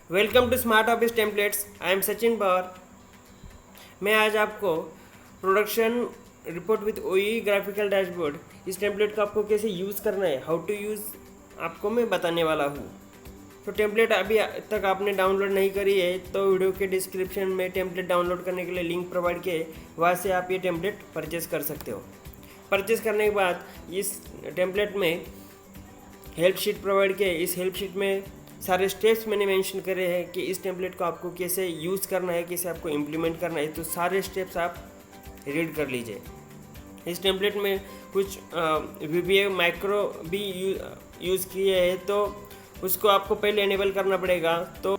Welcome to smart office templates. I am Sachin Pawar. मैं आज आपको production report with OEE graphical dashboard इस template को आपको कैसे यूज़ करना है, हाउ टू यूज़ आपको मैं बताने वाला हूँ। तो टेम्पलेट अभी तक आपने डाउनलोड नहीं करी है तो वीडियो के डिस्क्रिप्शन में टेम्पलेट डाउनलोड करने के लिए लिंक प्रोवाइड किए, वहाँ से आप ये टेम्पलेट परचेज़ कर सकते हो। परचेज़ करने के बाद इस टेम्पलेट में हेल्प शीट प्रोवाइड किए। इस हेल्प शीट में सारे स्टेप्स मैंने मेंशन करे हैं कि इस टेम्पलेट को आपको कैसे यूज़ करना है, कैसे आपको इम्प्लीमेंट करना है। तो सारे स्टेप्स आप रीड कर लीजिए। इस टेम्पलेट में कुछ VBA मैक्रो भी यूज़ किए हैं, तो उसको आपको पहले एनेबल करना पड़ेगा। तो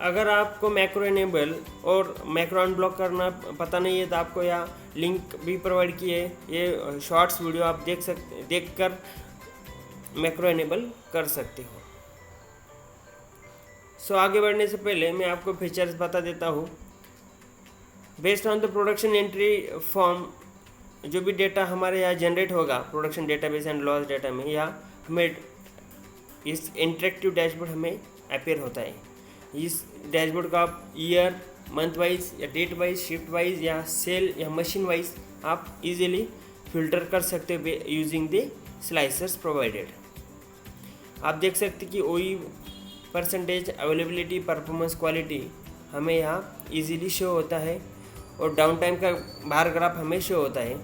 अगर आपको मैक्रो एनेबल और मैक्रो अनब्लॉक करना पता नहीं है तो आपको यहाँ लिंक भी प्रोवाइड किए, ये शॉर्ट्स वीडियो आप देख कर मैक्रो एनेबल कर सकते हो। सो आगे बढ़ने से पहले मैं आपको फीचर्स बता देता हूँ। Based on the production entry form, जो भी डेटा हमारे यहाँ जनरेट होगा production database and loss data में, या हमें इस इंटरेक्टिव डैशबोर्ड हमें अपेयर होता है। इस डैशबोर्ड का आप ईयर, मंथ वाइज या डेट वाइज, शिफ्ट वाइज या सेल या मशीन वाइज आप इजीली फिल्टर कर सकते हो यूजिंग द स्लाइसर्स प्रोवाइडेड। आप देख सकते कि ओई परसेंटेज, अवेलेबिलिटी, परफॉर्मेंस, क्वालिटी हमें यहाँ इजीली शो होता है, और डाउन टाइम का बार ग्राफ हमें शो होता है।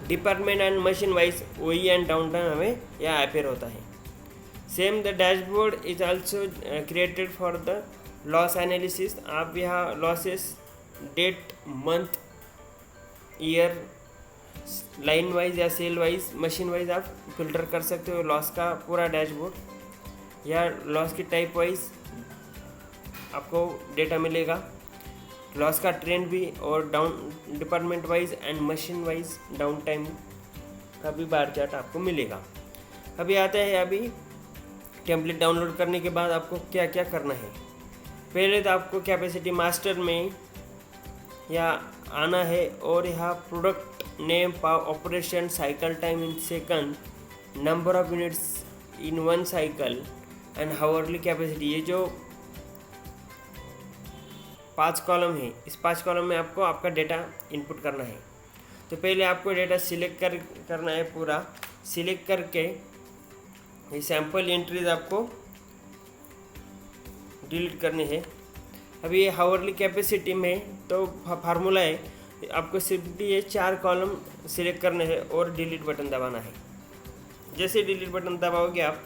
Department and machine wise OEE and down time हमें यहाँ अपेयर होता है। Same the dashboard is also created for the loss analysis. आप यहाँ losses date, month, year, line wise या सेल वाइज, मशीन वाइज आप फिल्टर कर सकते हो लॉस का पूरा डैशबोर्ड, या लॉस की टाइप वाइज आपको डेटा मिलेगा, लॉस का ट्रेंड भी, और down department wise and machine wise down time का भी बार चार्ट आपको मिलेगा। अभी आता है, अभी टेम्पलेट डाउनलोड करने के बाद आपको क्या क्या करना है। पहले तो आपको कैपेसिटी मास्टर में या आना है, और यहाँ product name, operation, cycle time in second, number of units in one cycle and hourly capacity, ये जो 5 कॉलम है, इस 5 कॉलम में आपको आपका डेटा इनपुट करना है। तो पहले आपको डेटा सिलेक्ट करना है। पूरा सिलेक्ट करके ये सैम्पल एंट्रीज आपको डिलीट करनी है। अभी ये हावरली कैपेसिटी में तो फार्मूला है, आपको सिर्फ ये 4 कॉलम सिलेक्ट करने हैं और डिलीट बटन दबाना है। जैसे डिलीट बटन दबाओगे आप,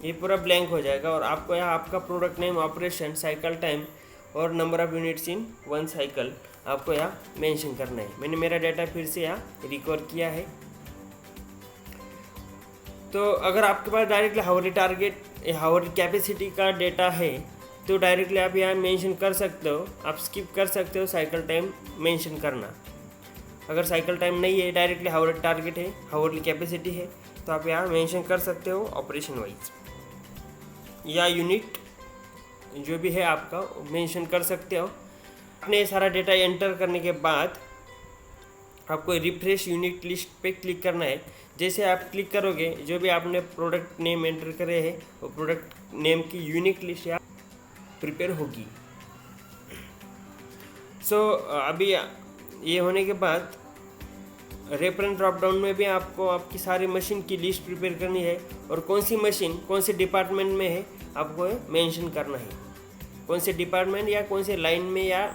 ये पूरा ब्लैंक हो जाएगा, और आपको यहाँ आपका product name, operation, cycle time और number of units in one cycle आपको यहाँ मेंशन करना है। मैंने मेरा डाटा फिर से यहाँ रिकवर किया है। तो अगर आपके पास directly hourly target, hourly capacity का डेटा है तो डायरेक्टली आप यहाँ मेंशन कर सकते हो। आप स्किप कर सकते हो साइकिल टाइम मेंशन करना। अगर साइकिल टाइम नहीं है, डायरेक्टली हावरली टारगेट है, हावरली कैपेसिटी है, तो आप यहाँ मेंशन कर सकते हो ऑपरेशन वाइज, या यूनिट जो भी है आपका मेंशन कर सकते हो। आपने सारा डेटा एंटर करने के बाद आपको रिफ्रेश यूनिट लिस्ट पे क्लिक करना है। जैसे आप क्लिक करोगे, जो भी आपने प्रोडक्ट नेम एंटर करे हैं वो प्रोडक्ट नेम की यूनिक लिस्ट यहाँ प्रिपेयर होगी। सो अभी ये होने के बाद रेफरेंस ड्रॉप डाउन में भी आपको आपकी सारी मशीन की लिस्ट प्रिपेयर करनी है, और कौन सी मशीन कौन से डिपार्टमेंट में है आपको मेंशन करना है। कौन से डिपार्टमेंट या कौन से लाइन में या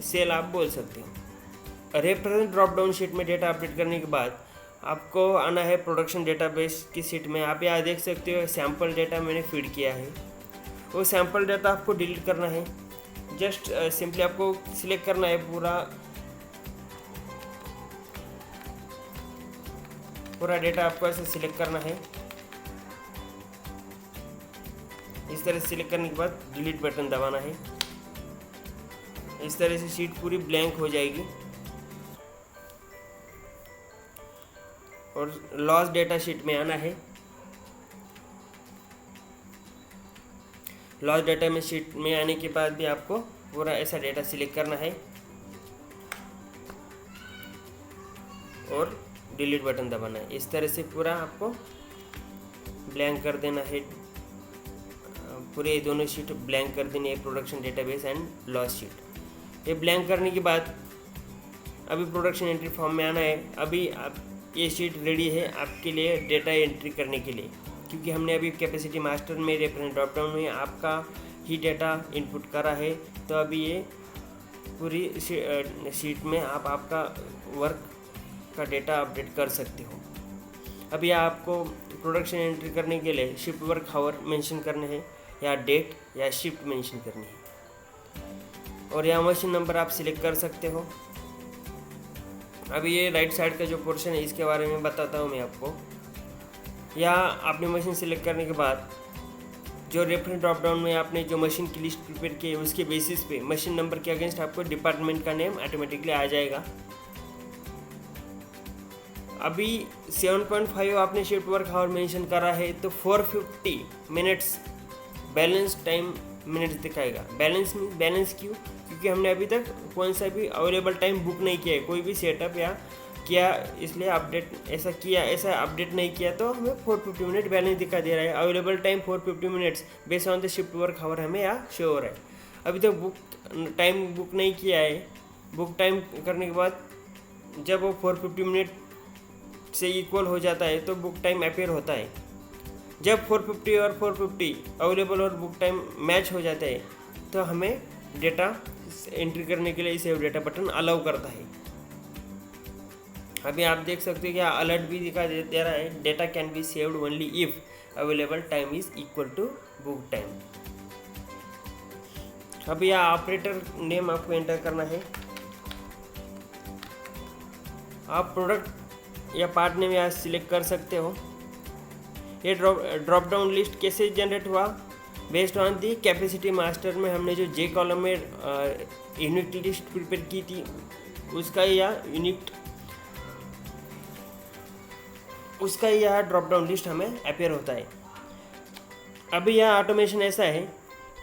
सेल आप बोल सकते हो। रेफरेंस ड्रॉप डाउन शीट में डेटा अपडेट करने के बाद आपको आना है प्रोडक्शन डेटाबेस की शीट में। आप यहाँ देख सकते हो सैम्पल डेटा मैंने फीड किया है, वो सैम्पल डेटा आपको डिलीट करना है। जस्ट सिंपली आपको सिलेक्ट करना है, पूरा डेटा आपको ऐसे सिलेक्ट करना है। इस तरह से सिलेक्ट करने के बाद डिलीट बटन दबाना है। इस तरह से शीट पूरी ब्लैंक हो जाएगी, और लॉस डेटा शीट में आना है। लॉस डेटा में शीट में आने के बाद भी आपको पूरा ऐसा डेटा सिलेक्ट करना है और डिलीट बटन दबाना है। इस तरह से पूरा आपको ब्लैंक कर देना है पूरे दोनों शीट ब्लैंक कर देनी है, production database and loss sheet. ये ब्लैंक करने के बाद अभी प्रोडक्शन एंट्री फॉर्म में आना है। अभी आप ये शीट रेडी है आपके लिए डेटा एंट्री करने के लिए, क्योंकि हमने अभी कैपेसिटी मास्टर में रेफरेंस ड्रॉप डाउन में आपका ही डेटा इनपुट करा है। तो अभी ये पूरी शीट में आप आपका वर्क का डेटा अपडेट कर सकते हो। अभी आपको प्रोडक्शन एंट्री करने के लिए शिफ्ट वर्क हावर मेंशन करने हैं या डेट या शिफ्ट मेंशन करनी है, और यहाँ मशीन नंबर आप सिलेक्ट कर सकते हो। अभी ये राइट साइड का जो पोर्शन है इसके बारे में बताता हूँ मैं आपको। यहाँ आपने मशीन सिलेक्ट करने के बाद जो रेफरेंस ड्रॉप डाउन में आपने जो मशीन की लिस्ट प्रिपेयर की है उसके बेसिस पे मशीन नंबर के अगेंस्ट आपको डिपार्टमेंट का नेम ऑटोमेटिकली आ जाएगा। अभी 7.5 आपने शिफ्ट वर्क हावर मेंशन करा है, तो 450 मिनट्स बैलेंस टाइम मिनट्स दिखाएगा। बैलेंस क्यों? क्योंकि हमने अभी तक कौन सा भी अवेलेबल टाइम बुक नहीं किया है, कोई भी सेटअप या किया, इसलिए ऐसा अपडेट नहीं किया, तो हमें 450 मिनट बैलेंस दिखा दे रहा है। Available time 450 minutes based on the shift work hour हमें यहाँ शो हो रहा है। अभी तक बुक नहीं किया है। बुक टाइम करने के बाद जब वो 450 मिनट से इक्वल हो जाता है तो बुक टाइम अपीयर होता है। जब 450 और 450 अवेलेबल और बुक टाइम मैच हो जाता है तो हमें डेटा एंट्री करने के लिए सेव डेटा बटन अलाउ करता है। अभी आप देख सकते हो कि अलर्ट भी दिखा दे रहा है, data can be saved only if available time is equal to book time. अभी यहाँ ऑपरेटर नेम आपको एंटर करना है। आप प्रोडक्ट या पार्ट नेम यहाँ सिलेक्ट कर सकते हो। ये ड्रॉप डाउन लिस्ट कैसे जनरेट हुआ? Based on the capacity master में हमने जो जे कॉलम में यूनिट लिस्ट प्रिपेयर की थी उसका यह ड्रॉप डाउन लिस्ट हमें अपेयर होता है। अभी यह ऑटोमेशन ऐसा है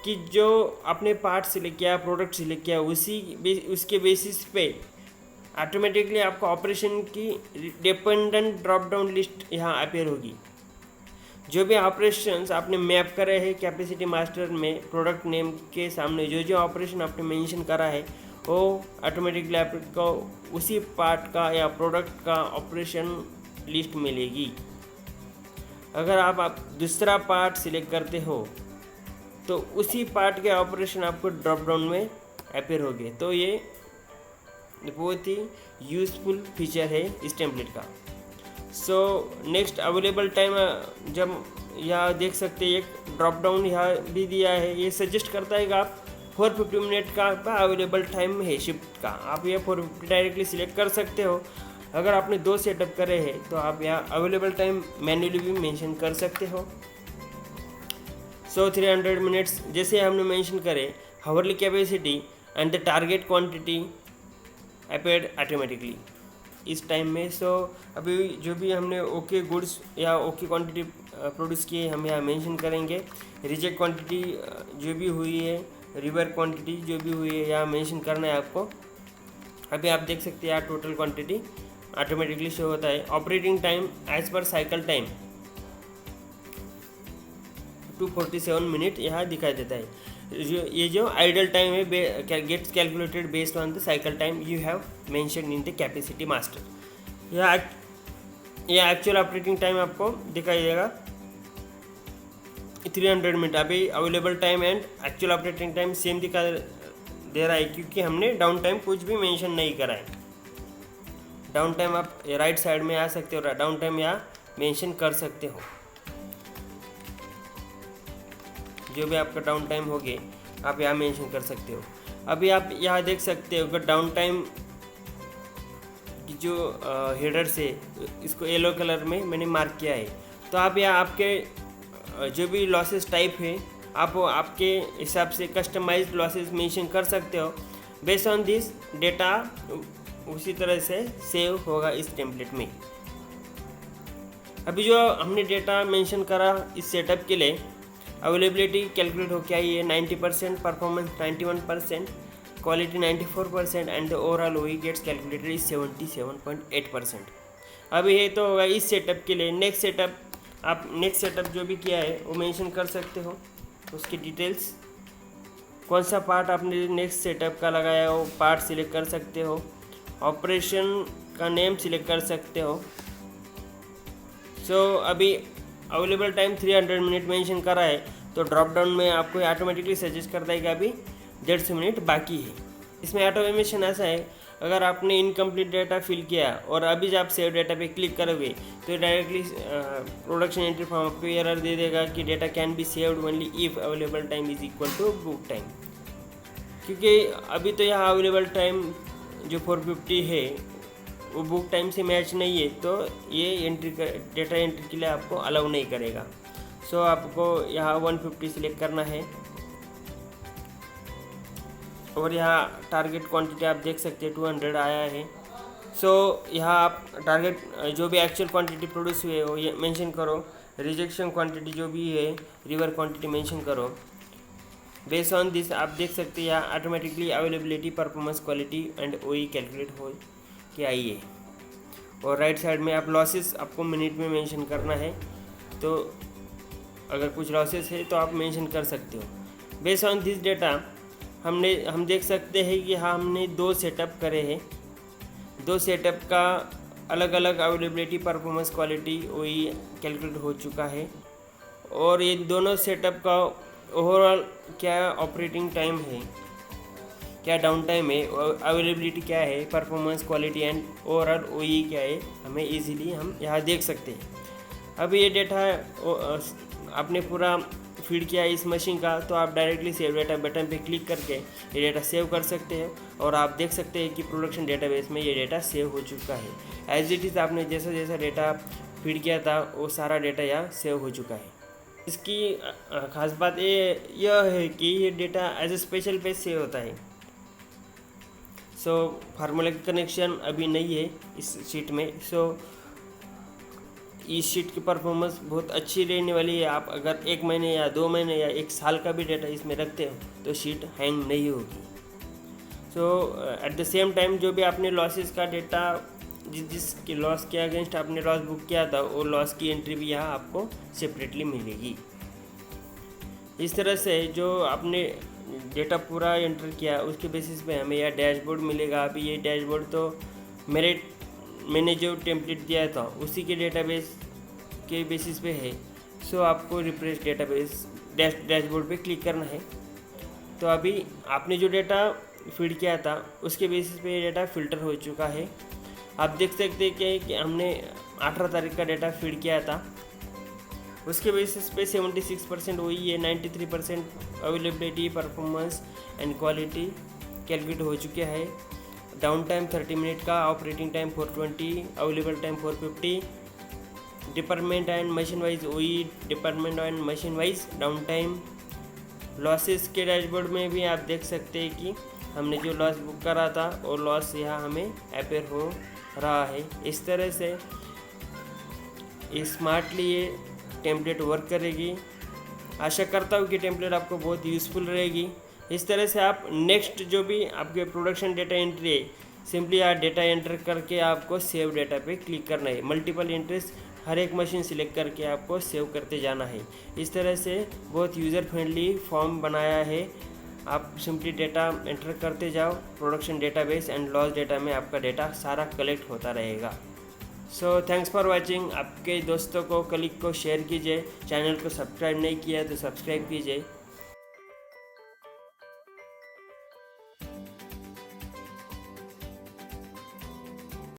कि जो आपने पार्ट सिलेक्ट किया, प्रोडक्ट सिलेक्ट किया, उसके बेसिस पे ऑटोमेटिकली आपको ऑपरेशन की डिपेंडेंट ड्रॉप डाउन लिस्ट यहाँ अपेयर होगी। जो भी ऑपरेशंस आपने मैप करे हैं कैपेसिटी मास्टर में प्रोडक्ट नेम के सामने, जो ऑपरेशन आपने मेंशन करा है वो ऑटोमेटिकली आपको उसी पार्ट का या प्रोडक्ट का ऑपरेशन लिस्ट मिलेगी। अगर आप दूसरा पार्ट सिलेक्ट करते हो तो उसी पार्ट के ऑपरेशन आपको ड्रॉप डाउन में अपेयर होंगे। तो ये बहुत ही यूज़फुल फीचर है इस टेम्पलेट का। सो नेक्स्ट अवेलेबल टाइम, जब यहाँ देख सकते हैं एक ड्रॉप डाउन यहाँ भी दिया है, ये सजेस्ट करता है कि आप 450 मिनट का अवेलेबल टाइम है शिफ्ट का, आप ये 450 डायरेक्टली सिलेक्ट कर सकते हो। अगर आपने 2 सेटअप करे हैं तो आप यहाँ अवेलेबल टाइम मैन्युअली भी मेंशन कर सकते हो। 300 मिनट्स जैसे हमने मेंशन करे, hourly capacity and the target quantity appeared automatically इस टाइम में। अभी जो भी हमने ओके गुड्स या ओके क्वांटिटी प्रोड्यूस किए हम यहाँ मेंशन करेंगे। रिजेक्ट क्वांटिटी जो भी हुई है, रिवर क्वांटिटी जो भी हुई है यहाँ मेंशन करना है आपको। अभी आप देख सकते हैं यहाँ टोटल क्वांटिटी ऑटोमेटिकली शो होता है। Operating time as per cycle time 247 minute यहाँ दिखाई देता है। जो आइडल टाइम है gets calculated based on the cycle time you have mention in the capacity master. यह एक्चुअल ऑपरेटिंग टाइम आपको दिखाई देगा 300 मिनट। अभी available time and actual operating time same दिखा दे रहा है क्योंकि हमने डाउन टाइम कुछ भी मेंशन नहीं करा है। डाउन टाइम आप राइट साइड में आ सकते हो, डाउन टाइम यहाँ मेंशन कर सकते हो। जो भी आपका डाउन टाइम होगे आप यहाँ मेंशन कर सकते हो। अभी आप यहाँ देख सकते हो कि डाउन टाइम की जो हेडर से इसको येलो कलर में मैंने मार्क किया है। तो आप यहाँ आपके जो भी लॉसेस टाइप है आप आपके हिसाब से कस्टमाइज्ड लॉसेस मेंशन कर सकते हो। बेस्ड ऑन दिस डेटा उसी तरह से सेव होगा इस टेम्पलेट में। अभी जो हमने डेटा मेंशन करा इस सेटअप के लिए अवेलेबिलिटी कैलकुलेट हो क्या है 90%, performance 91%, quality 94% and the overall ओई गेट्स कैलकुलेटेड इज 77.8%। अभी ये तो होगा इस सेटअप के लिए। नेक्स्ट सेटअप जो भी किया है वो मेंशन कर सकते हो। उसकी डिटेल्स, कौन सा पार्ट आपने नेक्स्ट सेटअप का लगाया हो पार्ट सिलेक्ट कर सकते हो, ऑपरेशन का नेम सिलेक्ट कर सकते हो। सो अभी अवेलेबल टाइम 300 मिनट मेंशन करा है, तो ड्रॉप डाउन में आपको ऑटोमेटिकली सजेस्ट करता है कि अभी 150 मिनट बाकी है। इसमें ऑटोमेशन ऐसा है, अगर आपने इनकम्प्लीट डाटा फिल किया और अभी जब आप सेव डाटा पे क्लिक करोगे तो डायरेक्टली प्रोडक्शन एंट्री फॉर्म आपको एरर दे देगा कि data can be saved only if available time is equal to book time, क्योंकि अभी तो यहाँ अवेलेबल टाइम जो 450 है वो बुक टाइम से मैच नहीं है, तो ये डेटा एंट्री के लिए आपको अलाउ नहीं करेगा। सो आपको यहाँ 150 सिलेक्ट करना है और यहाँ टारगेट क्वांटिटी आप देख सकते हैं 200 आया है। सो यहाँ आप टारगेट जो भी एक्चुअल क्वांटिटी प्रोड्यूस हुई है वो ये मेंशन करो, रिजेक्शन क्वांटिटी जो भी है रिवर क्वांटिटी मेंशन करो। बेस्ड ऑन दिस आप देख सकते हैं यहाँ automatically availability, performance, quality and ओई कैलकुलेट हो के आई है। और राइट साइड में आप लॉसेस आपको मिनट में मेंशन करना है, तो अगर कुछ लॉसेस है तो आप मेंशन कर सकते हो। बेस्ड ऑन दिस डेटा हम देख सकते हैं कि हाँ हमने 2 सेटअप करे हैं, 2 सेटअप का अलग अलग अवेलेबिलिटी, परफॉर्मेंस, क्वालिटी ओई कैलकुलेट हो चुका है। और ये दोनों सेटअप का ओवरऑल क्या ऑपरेटिंग टाइम है, क्या डाउन टाइम है, अवेलेबिलिटी क्या है, परफॉर्मेंस, क्वालिटी एंड ओवरऑल ओई क्या है, हमें इजीली हम यहाँ देख सकते हैं। अब ये डेटा आपने पूरा फीड किया इस मशीन का, तो आप डायरेक्टली सेव डेटा बटन पे क्लिक करके ये डेटा सेव कर सकते हैं और आप देख सकते हैं कि प्रोडक्शन डेटाबेस में ये डेटा सेव हो चुका है। एज इट इज़ आपने जैसा जैसा डेटा फीड किया था वो सारा डेटा यहाँ सेव हो चुका है। इसकी खास बात यह है कि ये data as a special page save होता है। सो फार्मूला का कनेक्शन अभी नहीं है इस शीट में। सो इस शीट की परफॉर्मेंस बहुत अच्छी रहने वाली है। आप अगर 1 महीने या 2 महीने या 1 साल का भी डेटा इसमें रखते हो तो शीट हैंग नहीं होगी। सो एट द सेम टाइम जो भी आपने लॉसेस का डेटा जिसके लॉस के अगेंस्ट आपने लॉस बुक किया था वो लॉस की एंट्री भी यहाँ आपको सेपरेटली मिलेगी। इस तरह से जो आपने डेटा पूरा एंटर किया उसके बेसिस पे हमें यह डैशबोर्ड मिलेगा। अभी ये डैशबोर्ड तो मैंने जो टेम्पलेट दिया था उसी के डेटाबेस के बेसिस पे है। सो आपको रिफ्रेश डेटाबेस डैशबोर्ड पे क्लिक करना है। तो अभी आपने जो डेटा फीड किया था उसके बेसिस पे ये डेटा फिल्टर हो चुका है। आप देख सकते हैं कि हमने 18 तारीख का डेटा फीड किया था, उसके बेसिस पे 76% वही है, 93% availability, performance and quality calculate हो चुका है। डाउन टाइम 30 मिनट का, operating time 420, available time 450, department and machine wise OEE, department and machine wise down time. Losses के डैशबोर्ड में भी आप देख सकते हैं कि हमने जो लॉस बुक करा था वो लॉस यहाँ हमें अपेयर हो रहा है। इस तरह से स्मार्टली ये टेम्पलेट वर्क करेगी। आशा करता हूँ कि टेम्पलेट आपको बहुत यूज़फुल रहेगी। इस तरह से आप नेक्स्ट जो भी आपके प्रोडक्शन डेटा एंट्री है, सिंपली आप डेटा एंटर करके आपको सेव डेटा पे क्लिक करना है। मल्टीपल एंट्रीज हर एक मशीन सिलेक्ट करके आपको सेव करते जाना है। इस तरह से बहुत यूज़र फ्रेंडली फॉर्म बनाया है। आप सिंपली डेटा एंटर करते जाओ, production database and loss data में आपका डेटा सारा कलेक्ट होता रहेगा। So thanks for watching. आपके दोस्तों को, कलीग को शेयर कीजिए। चैनल को सब्सक्राइब नहीं किया तो सब्सक्राइब कीजिए।